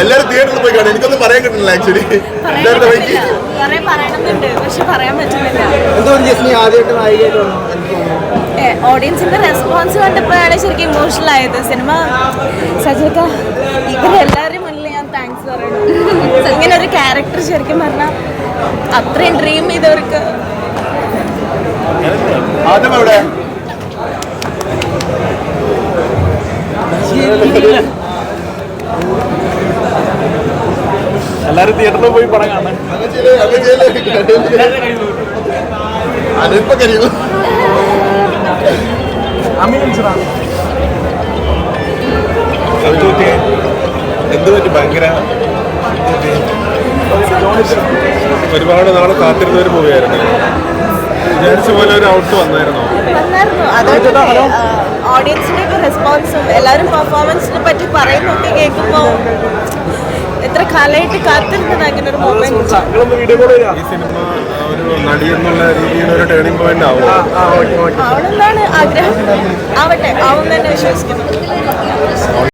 എല്ലാരും തിയേറ്ററിൽ പോയി കാണും. എനിക്കൊന്നും പറയാൻ കിട്ടുന്നില്ല ആക്ച്വലി. പക്ഷെ പറയാൻ പറ്റുന്നില്ല. ആദ്യമായിട്ട് ഓഡിയൻസിന്റെ റെസ്പോൺസ് കണ്ടപ്പോഴാണ് ശരിക്കും ഇമോഷണൽ ആയത്. സിനിമ സജക്ക ഇവരെല്ലാവരും മുന്നിൽ ഞാൻ താങ്ക്സ് പറയണം. ഇങ്ങനെ ഒരു ക്യാരക്ടർ ശരിക്കും പറഞ്ഞാൽ അത്രയും ഡ്രീം ചെയ്തവർക്ക്. ആദ്യം എവിടെ എല്ലാരും തിയേറ്ററിൽ പോയി പടം കാണാൻ അതിപ്പോ കഴിയുന്നു. എന്ത് പറ്റി? ഭയങ്കര ഒരുപാട് നാളെ കാത്തിരുന്നവർ പോവുകയായിരുന്നു. വിചാരിച്ച പോലെ ഒരു ഔട്ട് വന്നായിരുന്നോ? അതുകൊണ്ട് ഓഡിയൻസിന്റെ ഒക്കെ റെസ്പോൺസും എല്ലാവരും പെർഫോമൻസിനെ പറ്റി പറയുന്നൊക്കെ കേൾക്കുമ്പോൾ എത്ര കാലമായിട്ട് കാത്തിരുന്നത് അങ്ങനെ ഒരു മൊമെന്റ്. ഈ സിനിമ ഒരു നടി എന്നുള്ള രീതിയിൽ ഒരു ടേണിംഗ് പോയിന്റ് ആവും. ആവണമെന്നാണ് ആഗ്രഹം. ആവട്ടെ, ആവും തന്നെ വിശ്വസിക്കുന്നു.